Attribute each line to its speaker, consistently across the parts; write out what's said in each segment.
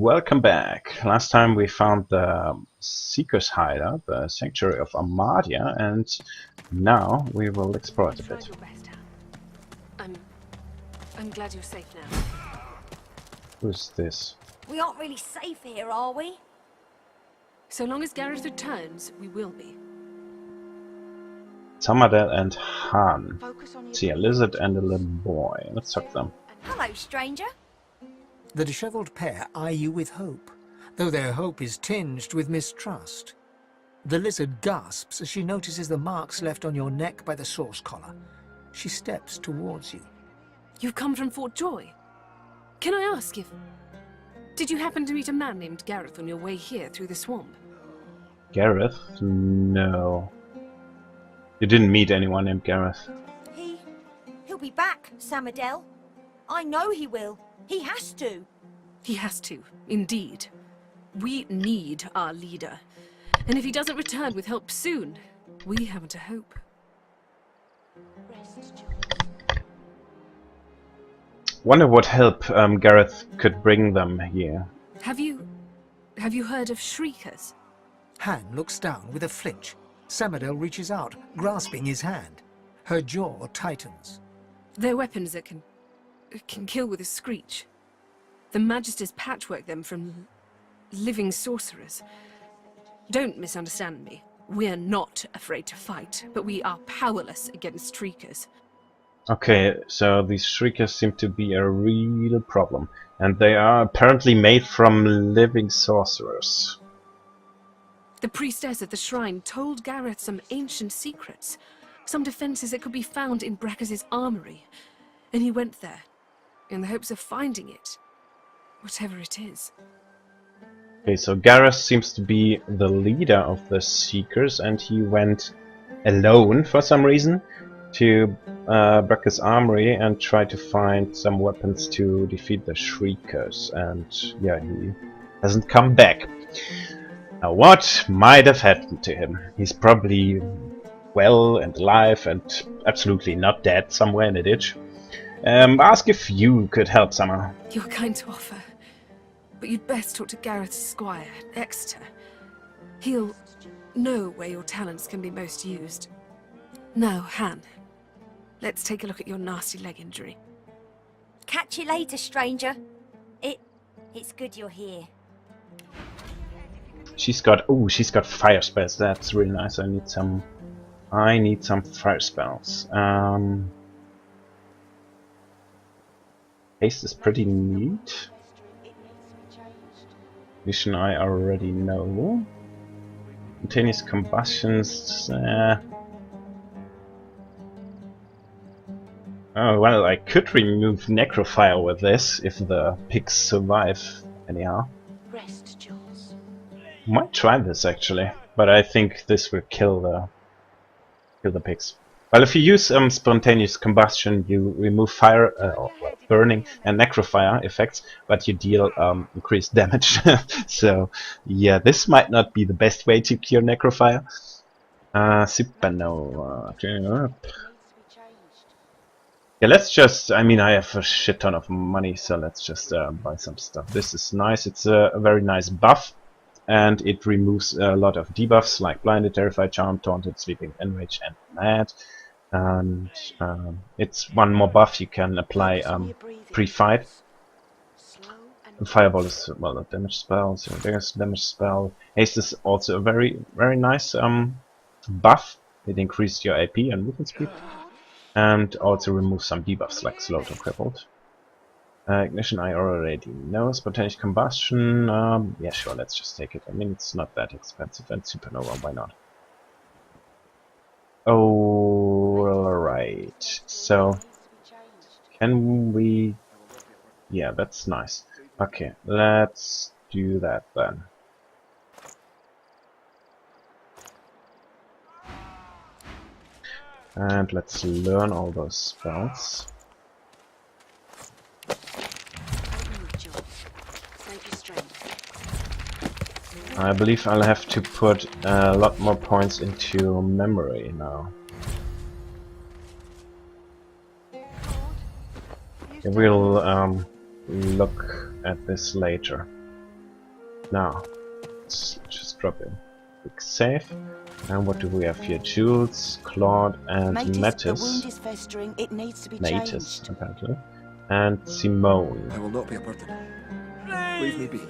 Speaker 1: welcome back. Last time we found the Seeker's Hideout, the Sanctuary of Amadia, and now we will explore it a bit.
Speaker 2: I'm glad you're safe now.
Speaker 1: Who's this?
Speaker 3: We aren't really safe here, are we?
Speaker 2: So long as Gareth returns, we will be.
Speaker 1: Amadia and Han. See, a lizard and a little boy. Let's talk to them.
Speaker 3: Hello, stranger.
Speaker 4: The dishevelled pair eye you with hope, though their hope is tinged with mistrust. The lizard gasps as she notices the marks left on your neck by the source collar. She steps towards you.
Speaker 2: You've come from Fort Joy. Can I ask if... Did you happen to meet a man named Gareth on your way here through the swamp?
Speaker 1: Gareth? No. You didn't meet anyone named Gareth.
Speaker 3: He'll be back, Samadel. I know he will. He has to.
Speaker 2: He has to, indeed. We need our leader. And if he doesn't return with help soon, we haven't a hope.
Speaker 1: Wonder what help Gareth could bring them here.
Speaker 2: Have you heard of Shriekers?
Speaker 4: Han looks down with a flinch. Samadel reaches out, grasping his hand. Her jaw tightens.
Speaker 2: They're weapons that can kill with a screech. The Magisters patchwork them from living sorcerers. Don't misunderstand me. We're not afraid to fight, but we are powerless against Shriekers.
Speaker 1: Okay, so these Shriekers seem to be a real problem. And they are apparently made from living sorcerers.
Speaker 2: The priestess at the shrine told Gareth some ancient secrets. Some defenses that could be found in Brackus's armory. And he went there, in the hopes of finding it. Whatever it is.
Speaker 1: Okay, so Gareth seems to be the leader of the Seekers, and he went alone for some reason to Brackus' armory and tried to find some weapons to defeat the Shriekers. And yeah, he hasn't come back. Now, what might have happened to him? He's probably well and alive and absolutely not dead somewhere in a ditch. Ask if you could help somehow.
Speaker 2: You're kind to offer. But you'd best talk to Gareth's squire, Exeter. He'll know where your talents can be most used. Now, Han, let's take a look at your nasty leg injury.
Speaker 3: Catch you later, stranger. It's good you're here.
Speaker 1: She's got fire spells. That's really nice. I need some fire spells. Haste is pretty neat. Vision I already know. Spontaneous combustions. Oh well, I could remove Necrofire with this if the pigs survive. Anyhow. Might try this actually, but I think this will kill the pigs. Well, if you use spontaneous combustion, you remove fire, burning, and necrofire effects, but you deal increased damage. So, yeah, this might not be the best way to cure necrofire. Supernova. Yeah, let's just. I mean, I have a shit ton of money, so let's just buy some stuff. This is nice. It's a very nice buff. And it removes a lot of debuffs like Blinded, Terrified, Charmed, Taunted, Sleeping, Enraged, and Mad. And it's one more buff you can apply pre-fight. Fireball is, well, a damage spell, so biggest damage spell. Haste is also a very, very nice buff. It increased your AP and movement speed. And also removes some debuffs like Slowed or Crippled. Ignition I already know. Spontaneous combustion, yeah sure, let's just take it. I mean, it's not that expensive. And supernova, why not? Oh, alright. So, can we... Yeah, that's nice. Okay, let's do that then. And let's learn all those spells. I believe I'll have to put a lot more points into memory now. We'll look at this later. Now, let's just drop in. Quick save. And what do we have here? Jules, Claude, and
Speaker 3: Mateys, the wound
Speaker 1: Mattis.
Speaker 3: is festering. It needs to be
Speaker 1: Mattis,
Speaker 3: changed.
Speaker 1: apparently. And Simone.
Speaker 5: I will not be a burden. Leave me be.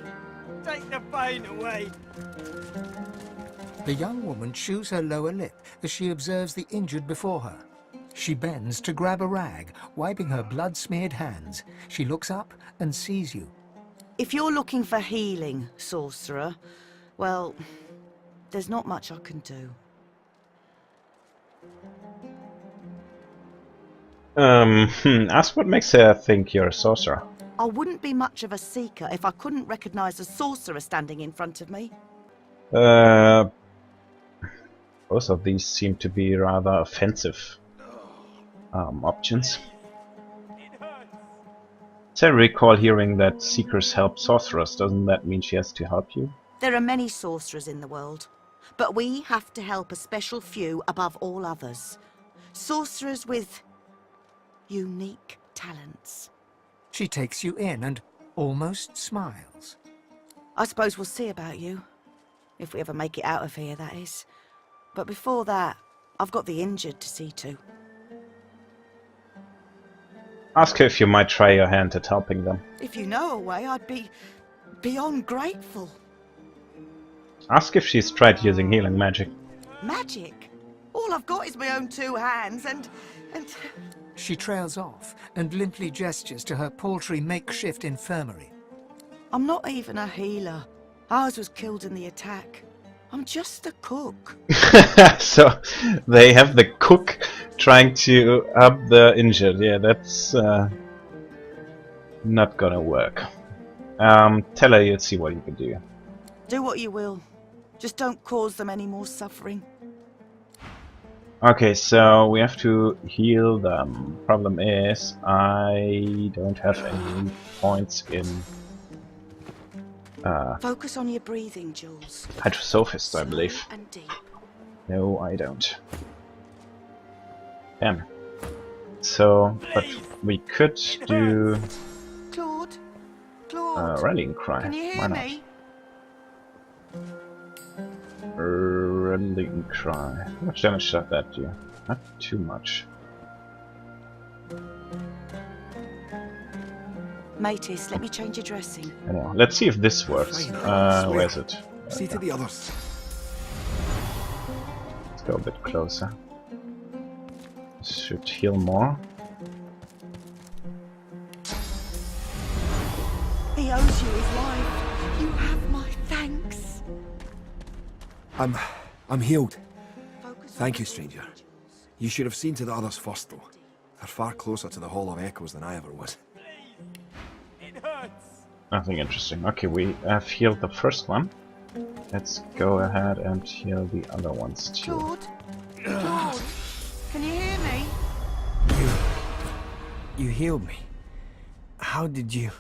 Speaker 6: Take the pain away.
Speaker 4: The young woman chews her lower lip as she observes the injured before her. She bends to grab a rag, wiping her blood-smeared hands. She looks up and sees you.
Speaker 3: If you're looking for healing, sorcerer, well, there's not much I can do.
Speaker 1: Ask what makes her think you're a sorcerer.
Speaker 3: I wouldn't be much of a seeker if I couldn't recognize a sorcerer standing in front of me.
Speaker 1: Both of these seem to be rather offensive options. So I recall hearing that seekers help sorcerers. Doesn't that mean she has to help you?
Speaker 3: There are many sorcerers in the world, but we have to help a special few above all others. Sorcerers with unique talents.
Speaker 4: She takes you in and almost smiles.
Speaker 3: I suppose we'll see about you. If we ever make it out of here, that is. But before that, I've got the injured to see to.
Speaker 1: Ask her if you might try your hand at helping them.
Speaker 3: If you know a way, I'd be beyond grateful.
Speaker 1: Ask if she's tried using healing magic.
Speaker 3: Magic? All I've got is my own 2 hands and...
Speaker 4: She trails off and limply gestures to her paltry makeshift infirmary.
Speaker 3: I'm not even a healer. Ours was killed in the attack. I'm just a cook.
Speaker 1: So they have the cook trying to help the injured. Yeah, that's not gonna work. Tell her you'll see what you can do.
Speaker 3: Do what you will. Just don't cause them any more suffering.
Speaker 1: Okay, so we have to heal them. Problem is, I don't have any points in
Speaker 3: Focus on your breathing, Jules.
Speaker 1: Hydrosophist, I believe.
Speaker 3: Slow and deep.
Speaker 1: No, I don't. Damn. So, but we could do
Speaker 3: Claude? Claude?
Speaker 1: rallying cry.
Speaker 3: Can you
Speaker 1: Why
Speaker 3: hear
Speaker 1: not?
Speaker 3: me?
Speaker 1: Rallying cry. How much damage does that do? Not too much.
Speaker 3: Mateys, let me change your dressing.
Speaker 1: Anyhow, let's see if this works.
Speaker 5: Fine,
Speaker 1: Where is it?
Speaker 5: See to the others.
Speaker 1: Let's go a bit closer. This should heal more.
Speaker 3: He owes you his life. You have my thanks.
Speaker 5: I'm healed.
Speaker 3: Focus
Speaker 5: Thank
Speaker 3: on
Speaker 5: you,
Speaker 3: your
Speaker 5: stranger.
Speaker 3: breathing, Jules.
Speaker 5: You should have seen to the others first, though. They're far closer to the Hall of Echoes than I ever was.
Speaker 6: It hurts.
Speaker 1: Nothing interesting. Okay, we have healed the first one. Let's go ahead and heal the other ones too.
Speaker 3: Claude? Claude? Can you hear me?
Speaker 6: You healed me. How did you...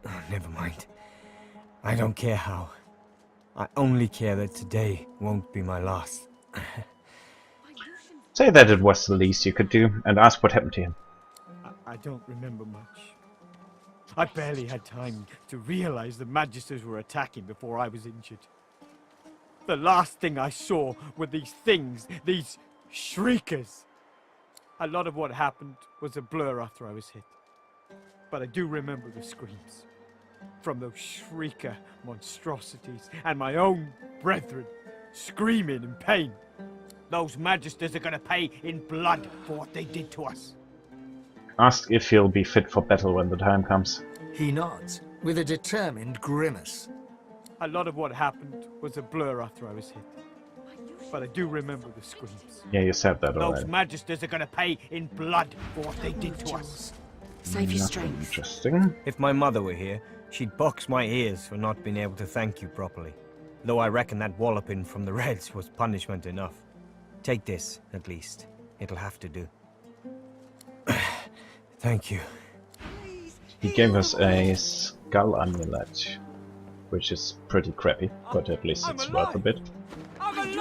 Speaker 6: Oh, never mind. I don't care how. I only care that today won't be my last.
Speaker 1: Say that it was the least you could do, and ask what happened to him.
Speaker 6: I don't remember much. I barely had time to realize the Magisters were attacking before I was injured. The last thing I saw were these things, these shriekers. A lot of what happened was a blur after I was hit. But I do remember the screams. From those shrieker monstrosities and my own brethren screaming in pain. Those Magisters are gonna pay in blood for what they did to us.
Speaker 1: Ask if he'll be fit for battle when the time comes.
Speaker 4: He nods, with a determined grimace.
Speaker 6: A lot of what happened was a blur after I was hit. But I do remember the screams.
Speaker 1: Yeah, you said that
Speaker 6: Those
Speaker 1: already.
Speaker 6: Magisters are gonna pay in blood for what they did to us.
Speaker 3: Save your
Speaker 1: Nothing
Speaker 3: strength.
Speaker 1: interesting.
Speaker 7: If my mother were here, she'd box my ears for not being able to thank you properly. Though I reckon that walloping from the Reds was punishment enough. Take this, at least. It'll have to do.
Speaker 6: Thank you.
Speaker 1: He gave us a skull amulet, which is pretty crappy, but at least it's worth a bit.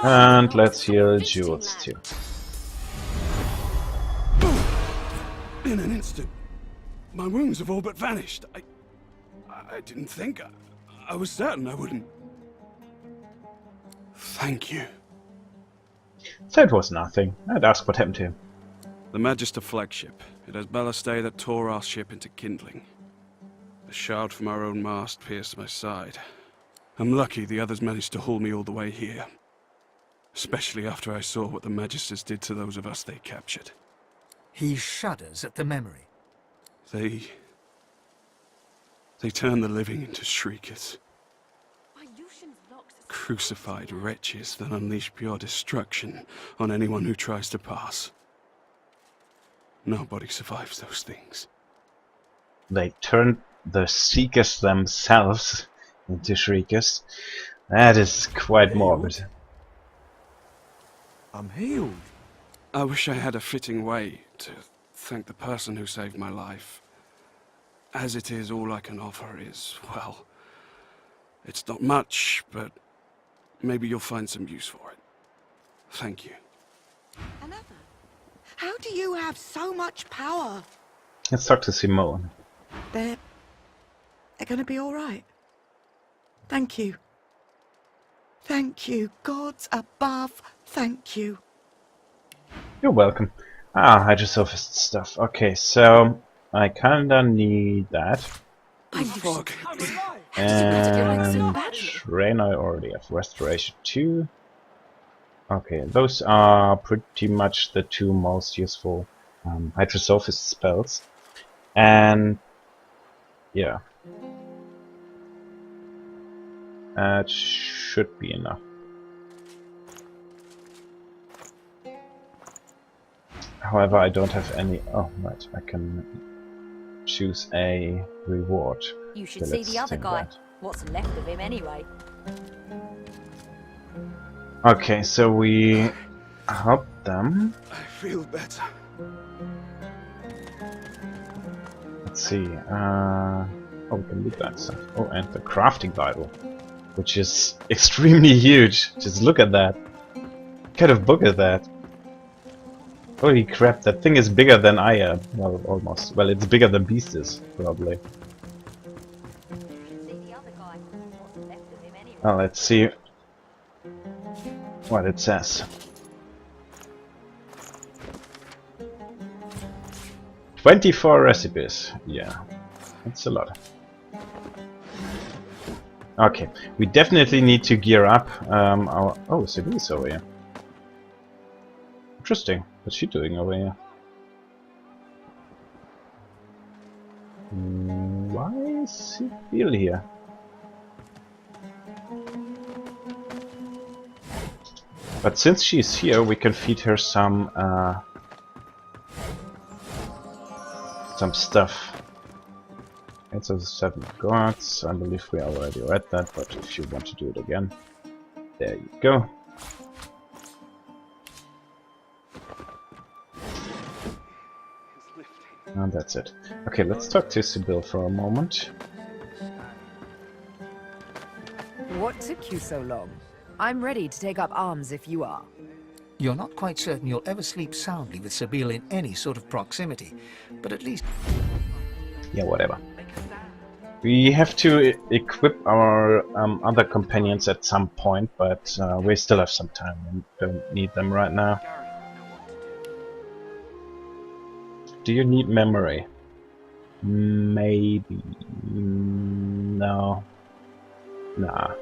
Speaker 1: And let's heal Jules too.
Speaker 5: In an instant, my wounds have all but vanished. I didn't think
Speaker 8: I was certain I wouldn't. Thank you.
Speaker 1: So it was nothing. I'd ask what happened to him.
Speaker 8: The Magister flagship. It has ballastay that tore our ship into kindling. A shard from our own mast pierced my side. I'm lucky the others managed to haul me all the way here. Especially after I saw what the Magisters did to those of us they captured.
Speaker 4: He shudders at the memory.
Speaker 8: They turned the living into shriekers. Crucified wretches that unleash pure destruction on anyone who tries to pass. Nobody survives those things.
Speaker 1: They turned the Seekers themselves into Shriekers. That is quite morbid.
Speaker 5: I'm healed.
Speaker 8: I wish I had a fitting way to thank the person who saved my life. As it is, all I can offer is, well, it's not much, but maybe you'll find some use for it. Thank you.
Speaker 3: Another? How do you have so much power?
Speaker 1: Let's talk to Simone.
Speaker 3: They're gonna be all right. Thank you. Thank you, gods above, thank you.
Speaker 1: You're welcome. Ah, Hydrosophist stuff. Okay, so I kinda need that.
Speaker 2: I
Speaker 8: Fuck.
Speaker 1: And Rain I already have. Restoration 2. Okay, those are pretty much the two most useful Hydrosophist spells. And yeah. That should be enough. However, I don't have any... Oh, right, I can choose a reward.
Speaker 9: You should
Speaker 1: So
Speaker 9: see
Speaker 1: let's
Speaker 9: the other
Speaker 1: think
Speaker 9: guy.
Speaker 1: that.
Speaker 9: What's left of him anyway?
Speaker 1: Okay, so we help them.
Speaker 8: I feel better.
Speaker 1: Let's see. Oh, we can loot that stuff. Oh, and the crafting Bible, which is extremely huge. Just look at that. What kind of book is that? Holy crap, that thing is bigger than I am. Well, almost. Well, it's bigger than Beast is, probably. Well, let's see what it says. 24 recipes. Yeah, that's a lot. Okay, we definitely need to gear up our... Oh, Sibyl's over here. Interesting. What's she doing over here? Why is Sibyl here? But since she's here, we can feed her some stuff. It's a 7 gods. I believe we already read that, but if you want to do it again, there you go. And that's it. Okay, let's talk to Sibyl for a moment.
Speaker 10: What took you so long? I'm ready to take up arms if you are.
Speaker 4: You're not quite certain you'll ever sleep soundly with Sibyl in any sort of proximity, but at least...
Speaker 1: Yeah, whatever. We have to equip our other companions at some point, but we still have some time and don't need them right now. Do you need memory? Maybe. No. Nah.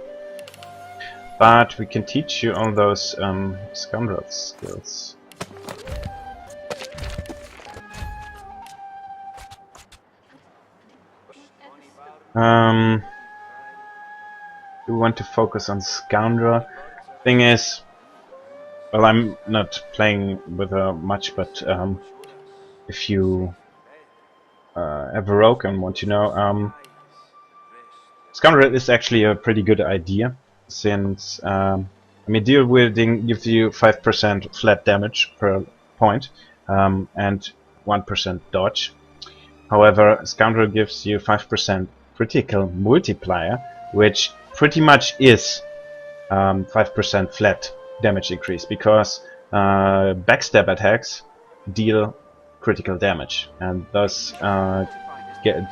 Speaker 1: But we can teach you all those scoundrel skills. We want to focus on scoundrel. Thing is, well, I'm not playing with her much, but if you have a rogue and want to know, scoundrel is actually a pretty good idea, since I mean, dual wielding gives you 5% flat damage per point and 1% dodge. However, scoundrel gives you 5% critical multiplier, which pretty much is 5% flat damage increase, because backstab attacks deal critical damage and thus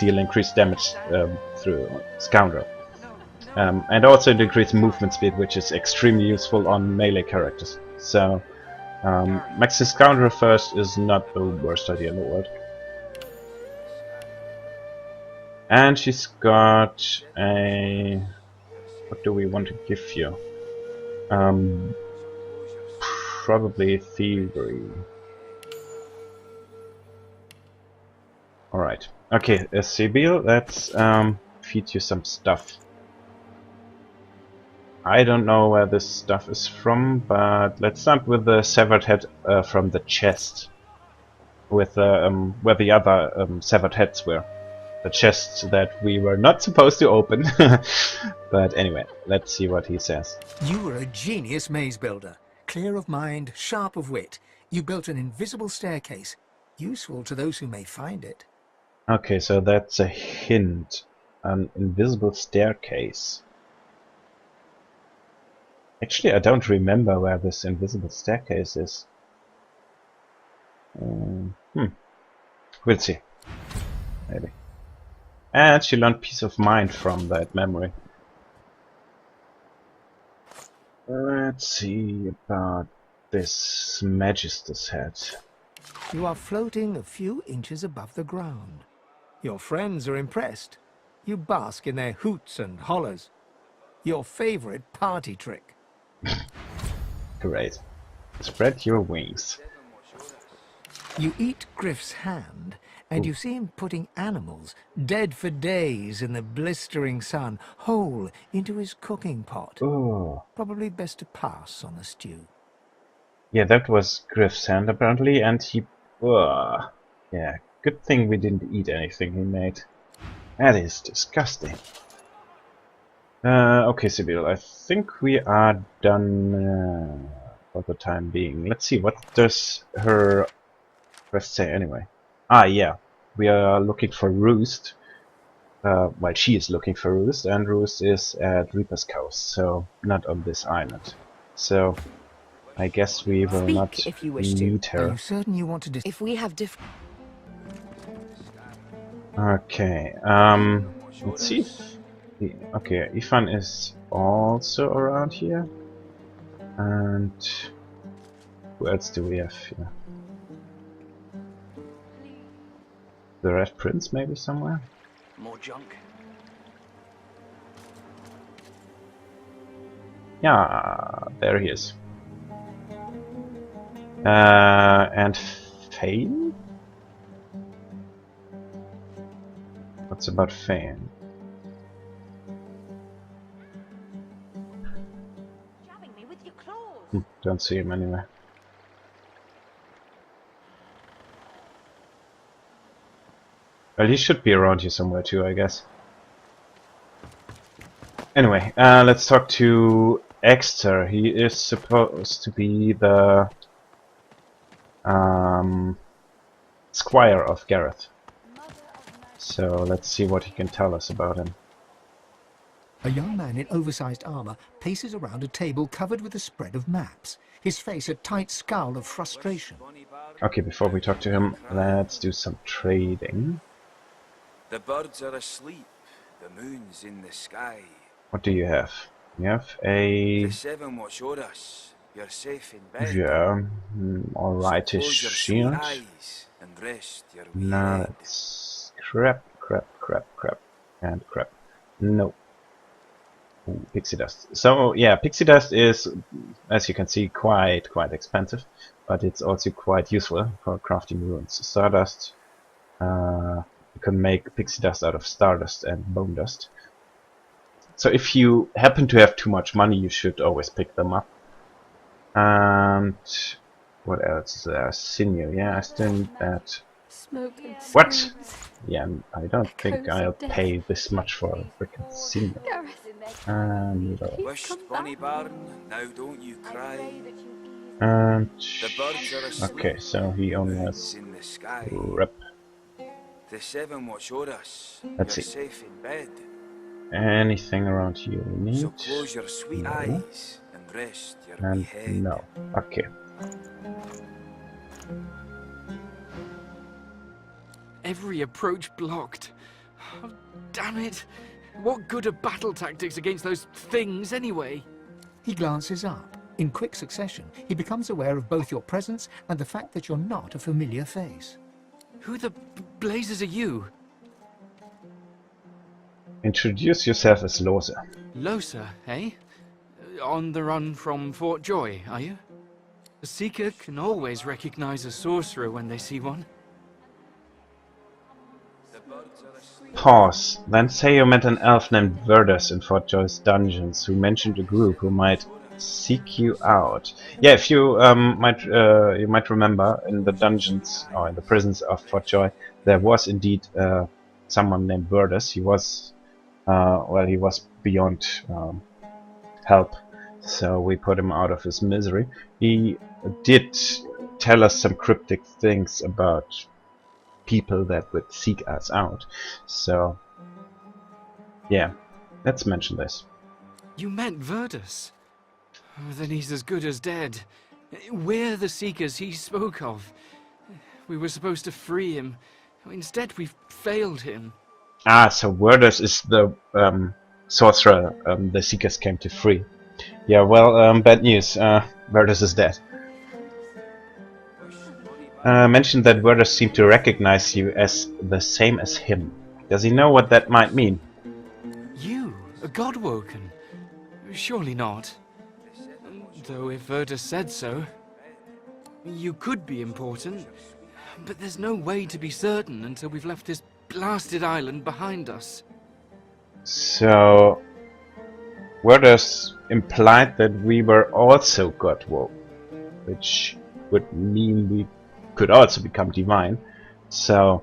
Speaker 1: deal increased damage through scoundrel. And also it increases movement speed, which is extremely useful on melee characters. So maxing Scoundrel first is not the worst idea in the world. And she's got a... What do we want to give you? Probably Thievery. Alright. Okay, Sibyl, let's feed you some stuff. I don't know where this stuff is from, but let's start with the severed head from the chest. With where the other severed heads were. The chests that we were not supposed to open. But anyway, let's see what he says.
Speaker 4: You were a genius maze builder. Clear of mind, sharp of wit. You built an invisible staircase. Useful to those who may find it.
Speaker 1: Okay, so that's a hint. An invisible staircase. Actually, I don't remember where this invisible staircase is. We'll see. Maybe. And she learned peace of mind from that memory. Let's see about this Magister's head.
Speaker 4: You are floating a few inches above the ground. Your friends are impressed. You bask in their hoots and hollers. Your favorite party trick.
Speaker 1: Great. Spread your wings.
Speaker 4: You eat Griff's hand, and you see him putting animals, dead for days in the blistering sun, whole into his cooking pot.
Speaker 1: Oh.
Speaker 4: Probably best to pass on the stew.
Speaker 1: Yeah, that was Griff's hand apparently, and he... Yeah, good thing we didn't eat anything he made. That is disgusting. Okay, Sibyl, I think we are done for the time being. Let's see, what does her quest say anyway? Ah, yeah, we are looking for Roost. Well, she is looking for Roost, and Roost is at Reaper's Coast, so not on this island. So, I guess we will
Speaker 10: Speak
Speaker 1: not
Speaker 10: if you wish
Speaker 1: meet
Speaker 10: to.
Speaker 4: Are
Speaker 1: her.
Speaker 4: you certain you want to
Speaker 10: If we have different...
Speaker 1: Okay, let's see if... Okay, Ifan is also around here. And... Who else do we have here? The Red Prince maybe somewhere?
Speaker 9: More junk.
Speaker 1: Yeah, there he is. And Fane? What's about Fane?
Speaker 3: Jabbing me with your claws.
Speaker 1: Don't see him anywhere. Well, he should be around here somewhere too, I guess. Anyway, let's talk to Exeter. He is supposed to be the squire of Gareth. So let's see what he can tell us about him.
Speaker 4: A young man in oversized armor paces around a table covered with a spread of maps, his face a tight scowl of frustration.
Speaker 1: Okay, before we talk to him, let's do some trading.
Speaker 9: The birds are asleep, the moon's in the sky.
Speaker 1: What do you have? You have a...
Speaker 9: The seven watch o'er us, you're safe in bed.
Speaker 1: Yeah, alrightish
Speaker 9: Close your sweet
Speaker 1: shield.
Speaker 9: eyes and rest your wee
Speaker 1: Nah,
Speaker 9: head.
Speaker 1: that's crap, and crap. No. Ooh, pixie dust. So yeah, pixie dust is, as you can see, quite expensive, but it's also quite useful for crafting runes. Stardust, you can make pixie dust out of stardust and bone dust. So if you happen to have too much money, you should always pick them up. And what else is there? Sinew. Yeah, I still need that.
Speaker 2: Smoke and
Speaker 1: What?
Speaker 2: screams.
Speaker 1: Yeah, I don't think
Speaker 2: Echoes
Speaker 1: I'll
Speaker 2: of death.
Speaker 1: pay this much for a freaking sinew.
Speaker 2: Gareth,
Speaker 1: And
Speaker 9: Wished bonny barn, now don't you cry.
Speaker 1: and
Speaker 9: The birds are asleep,
Speaker 1: okay, so he only
Speaker 9: moon's
Speaker 1: has
Speaker 9: in the sky.
Speaker 1: rep.
Speaker 9: The seven watch o'er us,
Speaker 1: Let's
Speaker 9: you're
Speaker 1: see.
Speaker 9: safe in bed.
Speaker 1: Anything around here we
Speaker 9: So
Speaker 1: need?
Speaker 9: close your sweet
Speaker 1: No.
Speaker 9: eyes and rest your wee
Speaker 1: And
Speaker 9: head.
Speaker 1: no. Okay.
Speaker 11: Every approach blocked. Oh, damn it. What good are battle tactics against those things, anyway?
Speaker 4: He glances up. In quick succession, he becomes aware of both your presence and the fact that you're not a familiar face.
Speaker 11: Who the blazes are you?
Speaker 1: Introduce yourself as Lohse.
Speaker 11: Lohse, eh? On the run from Fort Joy, are you? A seeker can always recognize a sorcerer when they see one.
Speaker 1: Pause. Then say you met an elf named Verdus in Fort Joy's dungeons who mentioned a group who might seek you out. Yeah, if you you might remember in the dungeons or in the prisons of Fort Joy, there was indeed someone named Verdus. He was well, he was beyond help, so we put him out of his misery. He did tell us some cryptic things about people that would seek us out. So, yeah, let's mention this.
Speaker 11: You met Verdus? Oh, then he's as good as dead. We're the seekers he spoke of. We were supposed to free him. Instead, we've failed him.
Speaker 1: Ah, so Verdus is the sorcerer the seekers came to free. Yeah, well, bad news. Verdus is dead. Mentioned that Verdus seemed to recognize you as the same as him. Does he know what that might mean?
Speaker 11: You? A Godwoken? Surely not. Though if Verdus said so, you could be important, but there's no way to be certain until we've left this blasted island behind us.
Speaker 1: So, Verdus implied that we were also Godwoken, which would mean we could also become divine. So,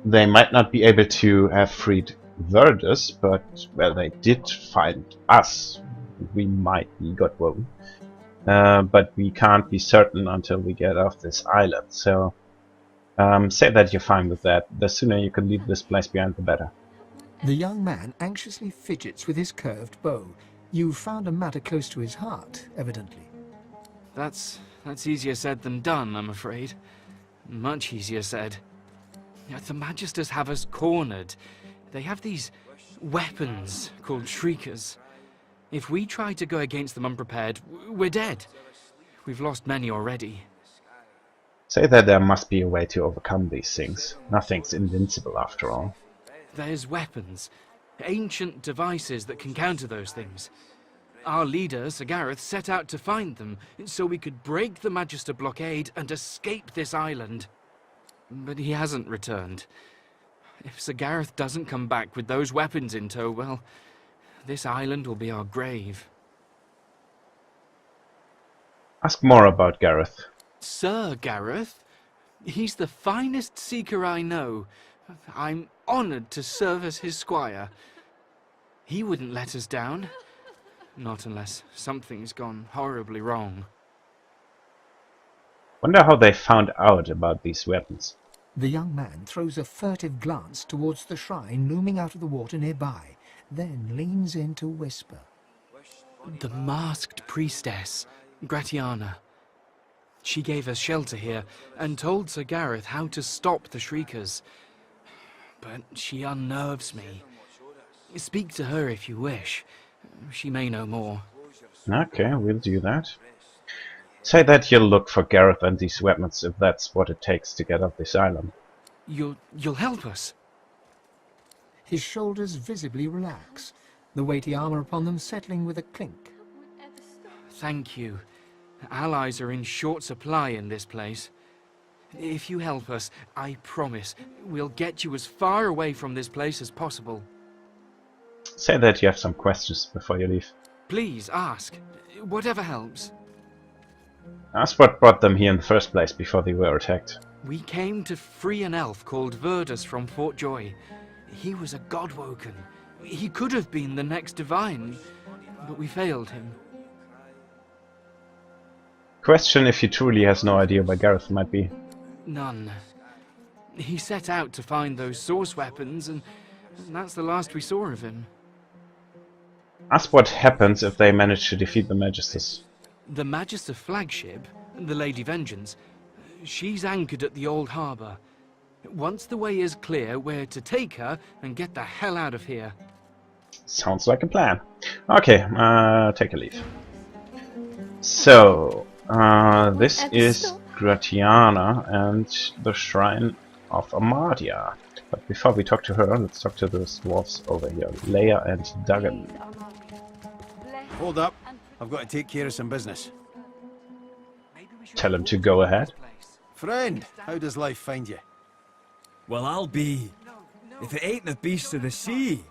Speaker 1: they might not be able to have freed Verdus, but, well, they did find us. We might be Godwoken. But we can't be certain until we get off this island. So, say that you're fine with that. The sooner you can leave this place behind, the better.
Speaker 4: The young man anxiously fidgets with his curved bow. You've found a matter close to his heart, evidently.
Speaker 11: That's easier said than done, I'm afraid. Much easier said. The Magisters have us cornered. They have these weapons called Shriekers. If we try to go against them unprepared, we're dead. We've lost many already.
Speaker 1: Say that there must be a way to overcome these things. Nothing's invincible after all.
Speaker 11: There's weapons. Ancient devices that can counter those things. Our leader, Sir Gareth, set out to find them, so we could break the Magister blockade and escape this island. But he hasn't returned. If Sir Gareth doesn't come back with those weapons in tow, well, this island will be our grave.
Speaker 1: Ask more about Gareth.
Speaker 11: Sir Gareth? He's the finest seeker I know. I'm honored to serve as his squire. He wouldn't let us down. Not unless something's gone horribly wrong.
Speaker 1: Wonder how they found out about these weapons.
Speaker 4: The young man throws a furtive glance towards the shrine looming out of the water nearby, then leans in to whisper.
Speaker 11: The masked priestess, Gratiana. She gave us shelter here and told Sir Gareth how to stop the Shriekers. But she unnerves me. Speak to her if you wish. She may know more.
Speaker 1: Okay, we'll do that. Say that you'll look for Gareth and these weapons if that's what it takes to get off this island.
Speaker 11: You'll help us?
Speaker 4: His shoulders visibly relax, the weighty armor upon them settling with a clink.
Speaker 11: Thank you. Allies are in short supply in this place. If you help us, I promise, we'll get you as far away from this place as possible.
Speaker 1: Say that you have some questions before you leave.
Speaker 11: Please, ask. Whatever helps.
Speaker 1: Ask what brought them here in the first place before they were attacked.
Speaker 11: We came to free an elf called Verdus from Fort Joy. He was a Godwoken. He could have been the next divine, but we failed him.
Speaker 1: Question if he truly has no idea where Gareth might be.
Speaker 11: None. He set out to find those source weapons, and that's the last we saw of him.
Speaker 1: Ask what happens if they manage to defeat the Magisters.
Speaker 11: The Magister flagship, the Lady Vengeance, she's anchored at the old harbour. Once the way is clear, we're to take her and get the hell out of here.
Speaker 1: Sounds like a plan. Okay, take a leave. So, this is Gratiana and the Shrine of Amadia. But before we talk to her, let's talk to those dwarves over here, Leia and Duggan.
Speaker 12: Hold up. I've got to take care of some business.
Speaker 1: Tell him to go ahead.
Speaker 12: Friend, how does life find you?
Speaker 13: Well, I'll be, if it ain't the beasts of the sea.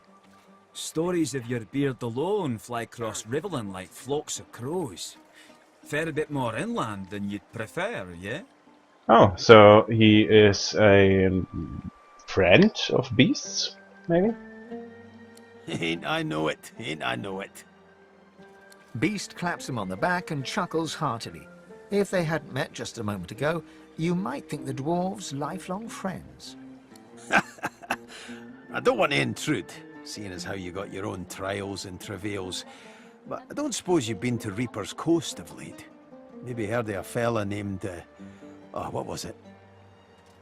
Speaker 13: Stories of your beard alone fly across Riverland like flocks of crows. Fair bit more inland than you'd prefer, yeah?
Speaker 1: Oh, so he is a friend of beasts, maybe?
Speaker 12: Ain't I know it, ain't I know it.
Speaker 4: Beast claps him on the back and chuckles heartily. If they hadn't met just a moment ago, you might think the dwarves lifelong friends.
Speaker 12: I don't want to intrude, seeing as how you got your own trials and travails, but I don't suppose you've been to Reaper's Coast of late. Maybe heard of a fella named, what was it?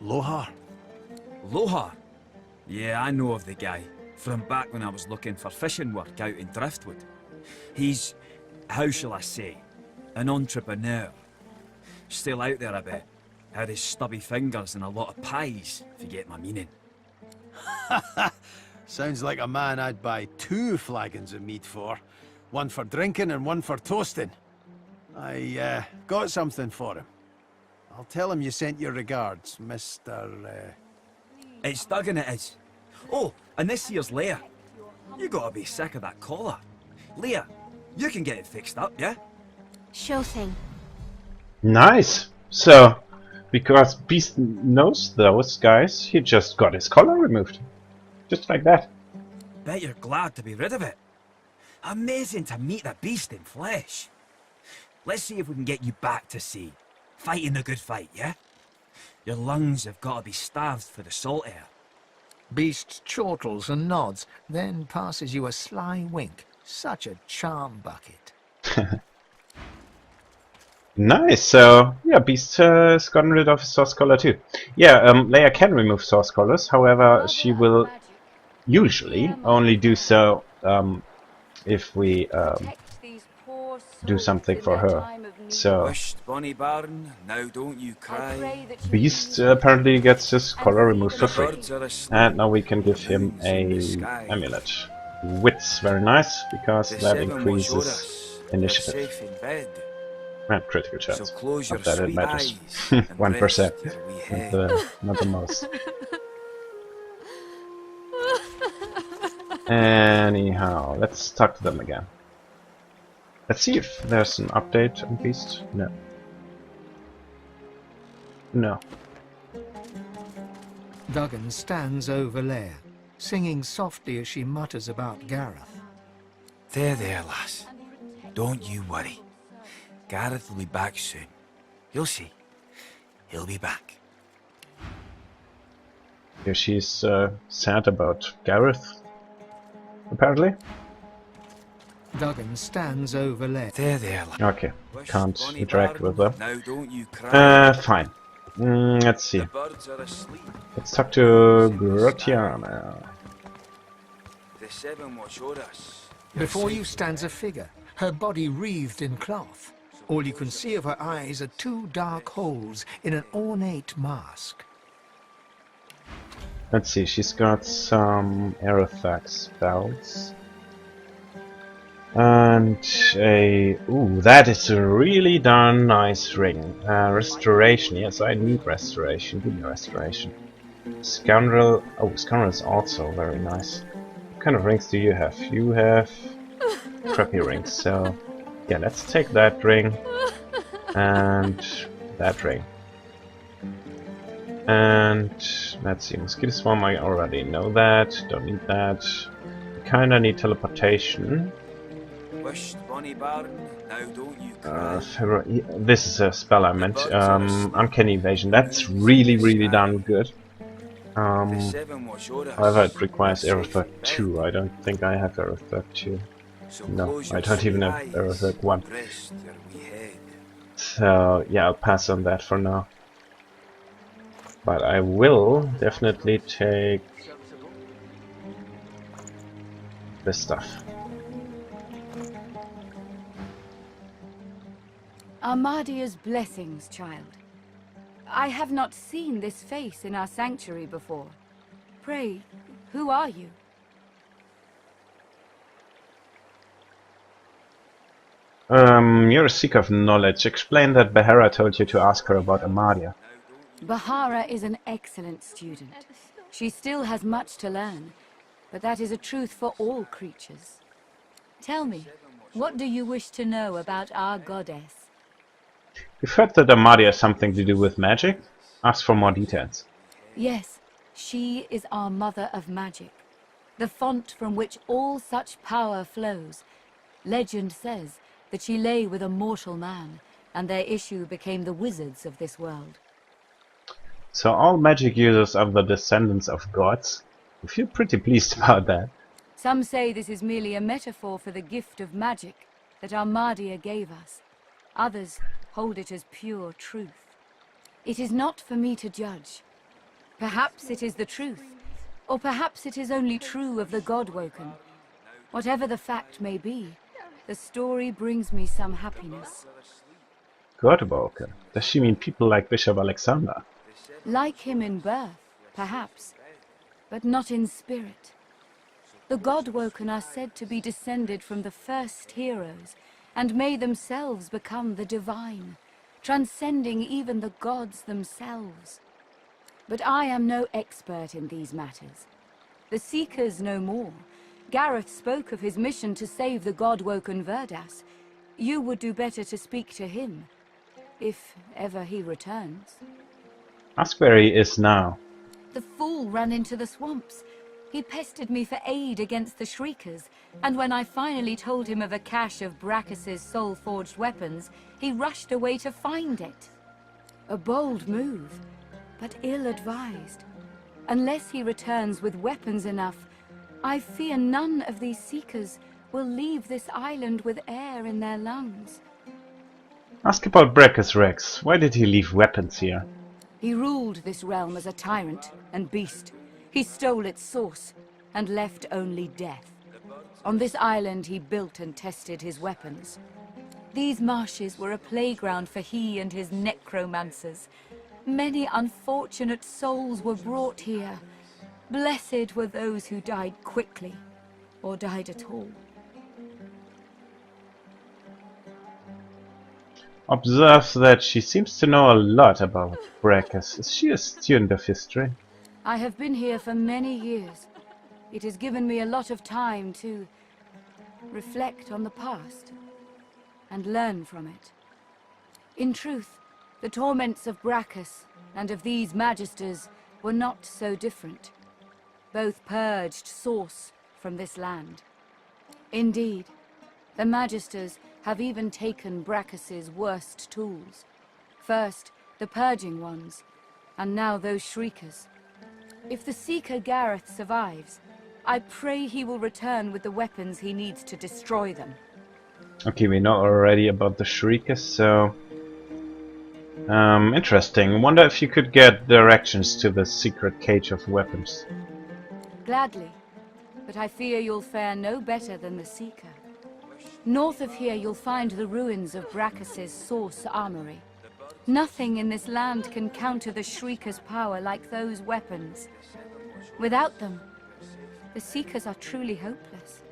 Speaker 12: Lohse?
Speaker 13: Lohse? Yeah, I know of the guy, from back when I was looking for fishing work out in Driftwood. He's, how shall I say, an entrepreneur. Still out there a bit. Had his stubby fingers and a lot of pies, if you get my meaning.
Speaker 12: Sounds like a man I'd buy 2 flagons of meat for. One for drinking and one for toasting. I, got something for him. I'll tell him you sent your regards, Mr.
Speaker 13: It's Duggan it is. Oh, and this here's Leia. You gotta be sick of that collar. Leia, you can get it fixed up, yeah?
Speaker 14: Sure thing.
Speaker 1: Nice! So, because Beast knows those guys, he just got his collar removed. Just like that.
Speaker 13: Bet you're glad to be rid of it. Amazing to meet the Beast in flesh. Let's see if we can get you back to sea. Fighting the good fight, yeah? Your lungs have got to be starved for the salt air.
Speaker 4: Beast chortles and nods, then passes you a sly wink. Such a charm bucket.
Speaker 1: Nice, so yeah, Beast has gotten rid of his source collar too. Yeah, Leia can remove source collars, however, she will usually only do so if we do something for her. So
Speaker 9: now don't you cry.
Speaker 1: Beast apparently gets his collar removed for free. And now we can give him a amulet. Wits, very nice, because that increases initiative. And critical chance. Not that it matters. 1%. Not the most. Anyhow, let's talk to them again. Let's see if there's an update on Beast. No. No.
Speaker 4: Duggan stands over Leia, singing softly as she mutters about Gareth.
Speaker 9: There, lass. Don't you worry. Gareth will be back soon. You'll see. He'll be back.
Speaker 1: Yeah, she's sad about Gareth, apparently.
Speaker 4: Duggan stands over Leia.
Speaker 9: There.
Speaker 1: Okay, can't interact with her.
Speaker 9: Now don't you cry.
Speaker 1: Fine. Let's see. Let's talk to Gratiana.
Speaker 9: The 7 watch o'er us.
Speaker 4: Before you stands a figure, her body wreathed in cloth. All you can see of her eyes are 2 dark holes in an ornate mask.
Speaker 1: Let's see, she's got some Aerothax spells. And a... Ooh, that is a really darn nice ring. Restoration, yes, I need restoration. Give me restoration. Scoundrel... Oh, Scoundrel is also very nice. What kind of rings do you have? You have crappy rings, so... Yeah, let's take that ring. And that ring. And... Let's see, Mosquito Swarm, I already know that. Don't need that. Kinda need teleportation. This is a spell I meant. Uncanny Evasion. That's really darn good. However, it requires Aerothac 2. I don't think I have Aerothac 2. No, I don't even have Aerothac 1. So, yeah, I'll pass on that for now. But I will definitely take this stuff.
Speaker 10: Amadia's blessings, child. I have not seen this face in our sanctuary before. Pray, who are you?
Speaker 1: You're a seeker of knowledge. Explain that Bahara told you to ask her about Amadia.
Speaker 10: Bahara is an excellent student. She still has much to learn, but that is a truth for all creatures. Tell me, what do you wish to know about our goddess?
Speaker 1: You've heard that Amadia has something to do with magic? Ask for more details.
Speaker 10: Yes, she is our mother of magic, the font from which all such power flows. Legend says that she lay with a mortal man, and their issue became the wizards of this world.
Speaker 1: So all magic users are the descendants of gods? I feel pretty pleased about that.
Speaker 10: Some say this is merely a metaphor for the gift of magic that Amadia gave us. Others hold it as pure truth. It is not for me to judge. Perhaps it is the truth, or perhaps it is only true of the God-woken. Whatever the fact may be, the story brings me some happiness.
Speaker 1: God-woken? Does she mean people like Bishop Alexander?
Speaker 10: Like him in birth, perhaps, but not in spirit. The God-woken are said to be descended from the first heroes, and may themselves become the divine, transcending even the gods themselves. But I am no expert in these matters. The Seekers know more. Gareth spoke of his mission to save the God-woken Verdas. You would do better to speak to him, if ever he returns.
Speaker 1: Ask where he is now.
Speaker 10: The fool ran into the swamps. He pestered me for aid against the Shriekers, and when I finally told him of a cache of Brachus's soul-forged weapons, he rushed away to find it. A bold move, but ill-advised. Unless he returns with weapons enough, I fear none of these Seekers will leave this island with air in their lungs.
Speaker 1: Ask about Brachus Rex. Why did he leave weapons here?
Speaker 10: He ruled this realm as a tyrant and beast. He stole its source and left only death. On this island he built and tested his weapons. These marshes were a playground for he and his necromancers. Many unfortunate souls were brought here. Blessed were those who died quickly, or died at all.
Speaker 1: Observe that she seems to know a lot about Brachus. Is she a student of history?
Speaker 10: I have been here for many years. It has given me a lot of time to reflect on the past and learn from it. In truth, the torments of Brachus and of these magisters were not so different. Both purged source from this land. Indeed, the magisters have even taken Brachus's worst tools. First, the purging ones, and now those Shriekers. If the Seeker Gareth survives, I pray he will return with the weapons he needs to destroy them.
Speaker 1: Okay, we know already about the Shriekers, so... interesting. Wonder if you could get directions to the secret cage of weapons.
Speaker 10: Gladly, but I fear you'll fare no better than the Seeker. North of here you'll find the ruins of Brachus's source armory. Nothing in this land can counter the Shrieker's power like those weapons. Without them, the Seekers are truly hopeless.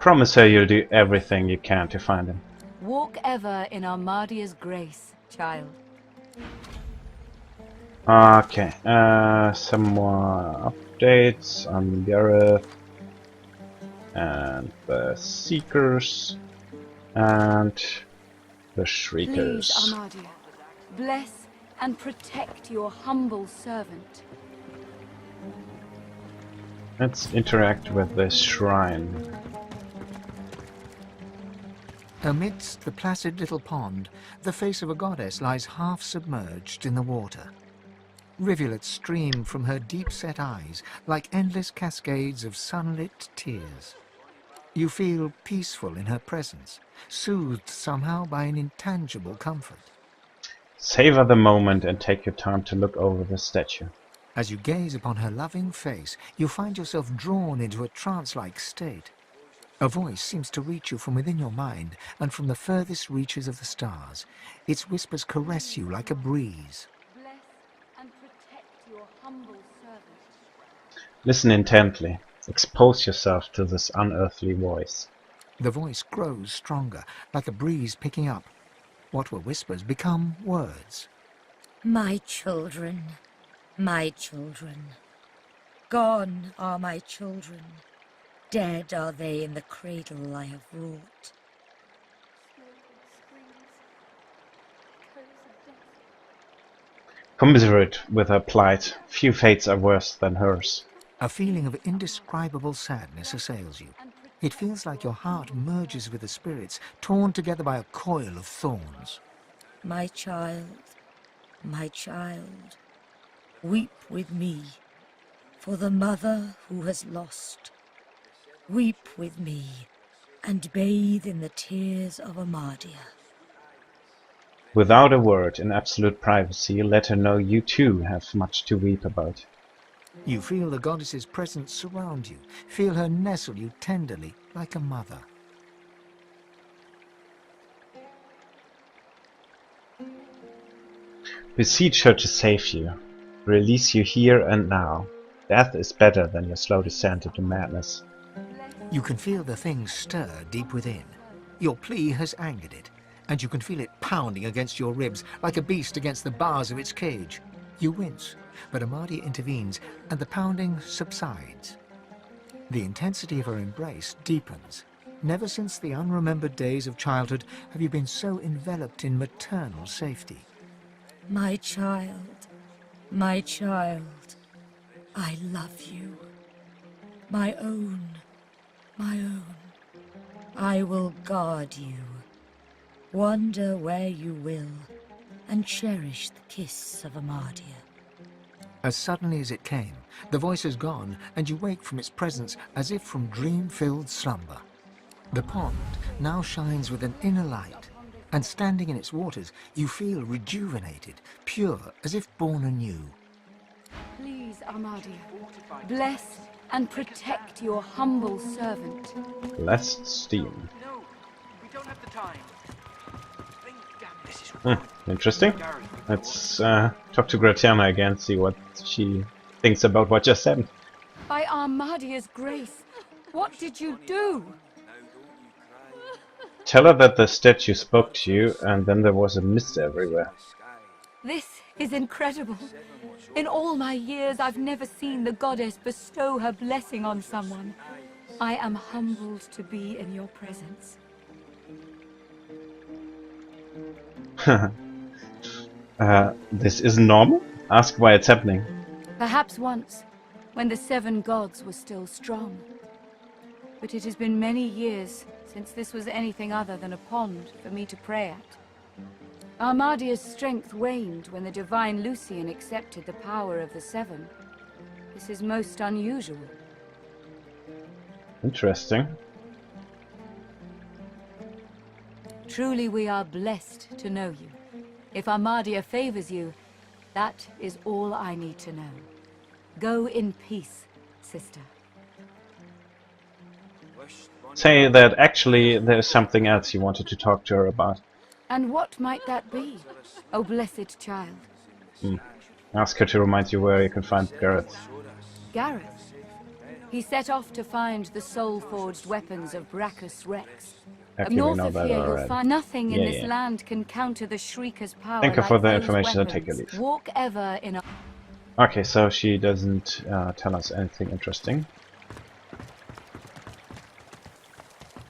Speaker 1: Promise her you'll do everything you can to find him.
Speaker 10: Walk ever in Amadia's grace, child.
Speaker 1: Okay, some more updates on Gareth and the Seekers and the Shriekers.
Speaker 10: Please, Amadia, bless and protect your humble servant.
Speaker 1: Let's interact with this shrine.
Speaker 4: Amidst the placid little pond, the face of a goddess lies half submerged in the water. Rivulets stream from her deep-set eyes like endless cascades of sunlit tears. You feel peaceful in her presence, soothed somehow by an intangible comfort.
Speaker 1: Savor the moment and take your time to look over the statue.
Speaker 4: As you gaze upon her loving face, you find yourself drawn into a trance-like state. A voice seems to reach you from within your mind and from the furthest reaches of the stars. Its whispers caress you like a breeze.
Speaker 10: Bless and protect your humble servant.
Speaker 1: Listen intently. Expose yourself to this unearthly voice.
Speaker 4: The voice grows stronger, like a breeze picking up. What were whispers become words.
Speaker 14: My children, my children. Gone are my children. Dead are they in the cradle I have wrought.
Speaker 1: Commiserate with her plight. Few fates are worse than hers.
Speaker 4: A feeling of indescribable sadness assails you. It feels like your heart merges with the spirits, torn together by a coil of thorns.
Speaker 14: My child, weep with me for the mother who has lost. Weep with me and bathe in the tears of Amadia.
Speaker 1: Without a word, in absolute privacy, let her know you too have much to weep about.
Speaker 4: You feel the goddess's presence surround you, feel her nestle you tenderly, like a mother.
Speaker 1: Beseech her to save you, release you here and now. Death is better than your slow descent into madness.
Speaker 4: You can feel the thing stir deep within. Your plea has angered it, and you can feel it pounding against your ribs like a beast against the bars of its cage. You wince, but Amadia intervenes, and the pounding subsides. The intensity of her embrace deepens. Never since the unremembered days of childhood have you been so enveloped in maternal safety.
Speaker 14: My child, I love you. My own. I will guard you. Wander where you will, and cherish the kiss of Amadia.
Speaker 4: As suddenly as it came, the voice is gone, and you wake from its presence as if from dream-filled slumber. The pond now shines with an inner light, and standing in its waters, you feel rejuvenated, pure, as if born anew.
Speaker 10: Please, Amadia, bless and protect your humble servant.
Speaker 1: Blessed steam.
Speaker 11: No, we don't have the time.
Speaker 1: Interesting. Let's talk to Gratiana again, see what she thinks about what just happened.
Speaker 10: By Amadia's grace, what did you do?
Speaker 1: Tell her that the statue spoke to you, and then there was a mist everywhere.
Speaker 10: This is incredible. In all my years, I've never seen the goddess bestow her blessing on someone. I am humbled to be in your presence.
Speaker 1: This isn't normal? Ask why it's happening.
Speaker 10: Perhaps once, when the 7 gods were still strong. But it has been many years since this was anything other than a pond for me to pray at. Amadia's strength waned when the divine Lucian accepted the power of the 7. This is most unusual.
Speaker 1: Interesting.
Speaker 10: Truly we are blessed to know you. If Amadia favors you, that is all I need to know. Go in peace, sister.
Speaker 1: Say that actually there's something else you wanted to talk to her about.
Speaker 10: And what might that be, O blessed child?
Speaker 1: Ask her to remind you where you can find Gareth.
Speaker 10: Gareth? He set off to find the soul-forged weapons of Brachus Rex.
Speaker 1: Actually,
Speaker 10: North
Speaker 1: we know
Speaker 10: of
Speaker 1: that
Speaker 10: here,
Speaker 1: already.
Speaker 10: you'll find nothing in
Speaker 1: Yeah,
Speaker 10: this
Speaker 1: yeah.
Speaker 10: land can counter the Shrieker's power.
Speaker 1: Thank you
Speaker 10: like
Speaker 1: for the
Speaker 10: those
Speaker 1: information and
Speaker 10: weapons.
Speaker 1: take your leave.
Speaker 10: Walk ever in a...
Speaker 1: Okay, so she doesn't tell us anything interesting.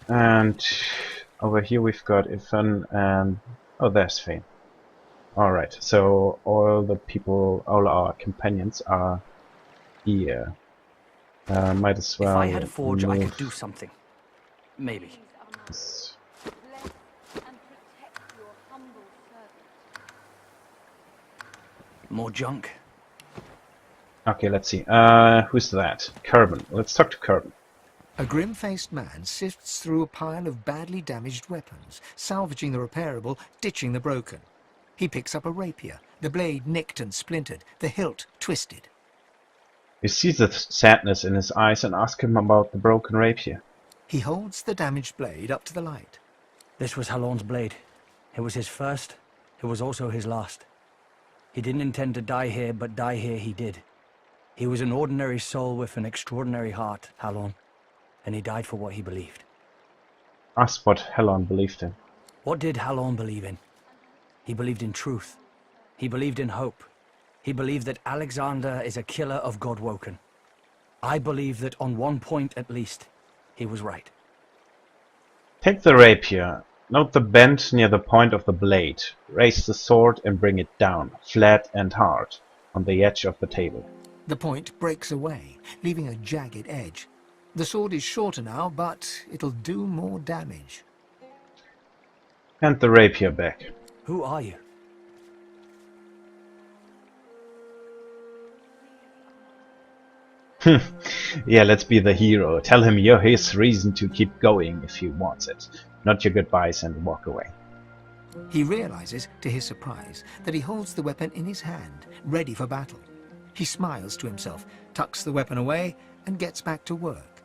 Speaker 1: And over here we've got Ifan and... oh, there's Fane. Alright, so all the people, all our companions are here. Might as well...
Speaker 15: If I had a forge, I
Speaker 1: move
Speaker 15: could do something. Maybe.
Speaker 1: this.
Speaker 15: More junk.
Speaker 1: Okay, let's see. Who's that? Kerbin. Let's talk to Kerbin.
Speaker 4: A grim-faced man sifts through a pile of badly damaged weapons, salvaging the repairable, ditching the broken. He picks up a rapier, the blade nicked and splintered, the hilt twisted.
Speaker 1: You see the sadness in his eyes and ask him about the broken rapier.
Speaker 4: He holds the damaged blade up to the light.
Speaker 15: This was Halon's blade. It was his first. It was also his last. He didn't intend to die here, but die here he did. He was an ordinary soul with an extraordinary heart, Halon, and he died for what he believed.
Speaker 1: Ask what Halon believed in.
Speaker 15: What did Halon believe in? He believed in truth. He believed in hope. He believed that Alexander is a killer of Godwoken. I believe that on one point at least, he was right.
Speaker 1: Take the rapier. Note the bend near the point of the blade. Raise the sword and bring it down, flat and hard, on the edge of the table.
Speaker 4: The point breaks away, leaving a jagged edge. The sword is shorter now, but it'll do more damage.
Speaker 1: Hand the rapier back.
Speaker 15: Who are you?
Speaker 1: Yeah, let's be the hero. Tell him you're his reason to keep going if he wants it. Not your goodbyes and walk away.
Speaker 4: He realizes, to his surprise, that he holds the weapon in his hand, ready for battle. He smiles to himself, tucks the weapon away, and gets back to work.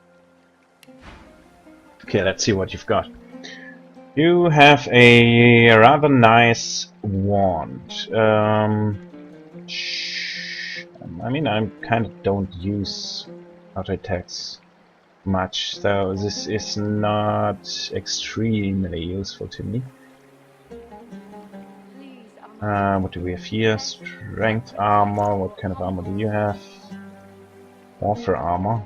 Speaker 1: Okay, let's see what you've got. You have a rather nice wand. I mean, I kind of don't use auto attacks much, so this is not extremely useful to me. What do we have here? Strength armor. What kind of armor do you have? Warfare armor.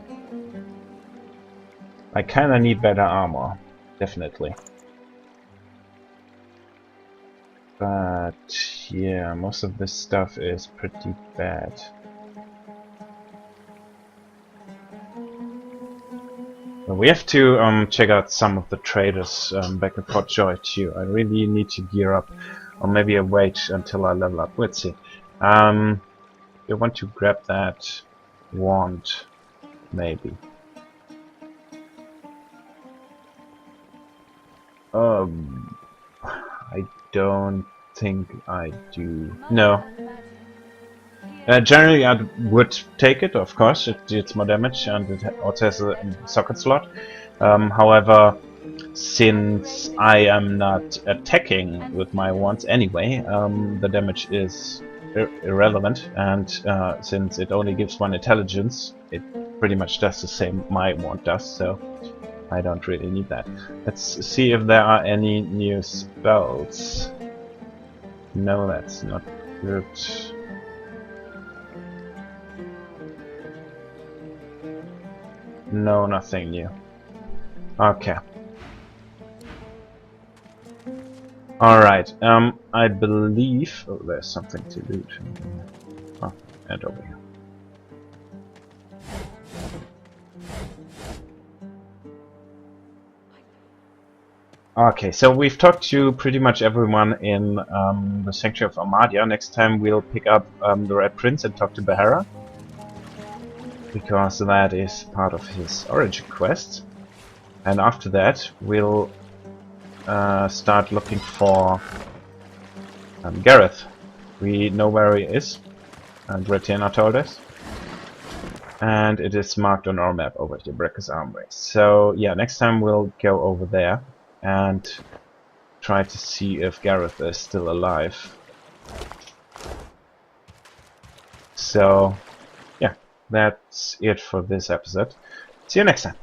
Speaker 1: I kinda need better armor, definitely. But yeah, most of this stuff is pretty bad. Well, we have to check out some of the traders back in Port Joy too. I really need to gear up, or maybe I wait until I level up. Let's see. You want to grab that wand, maybe. I don't think I do. No. Generally, I would take it, of course. It's more damage and it also has a socket slot. However, since I am not attacking with my wands anyway, the damage is irrelevant, and since it only gives 1 intelligence, it pretty much does the same my wand does, so I don't really need that. Let's see if there are any new spells. No, that's not good. No, nothing new. Okay. Alright, I believe... Oh, there's something to loot. Oh, and over here. Okay, so we've talked to pretty much everyone in the Sanctuary of Amadia. Next time we'll pick up the Red Prince and talk to Bahara, because that is part of his origin quest. And after that we'll start looking for Gareth. We know where he is, and Retiana told us. And it is marked on our map over here, Brecker's Armory. So yeah, next time we'll go over there and try to see if Gareth is still alive. So yeah, that's it for this episode. See you next time.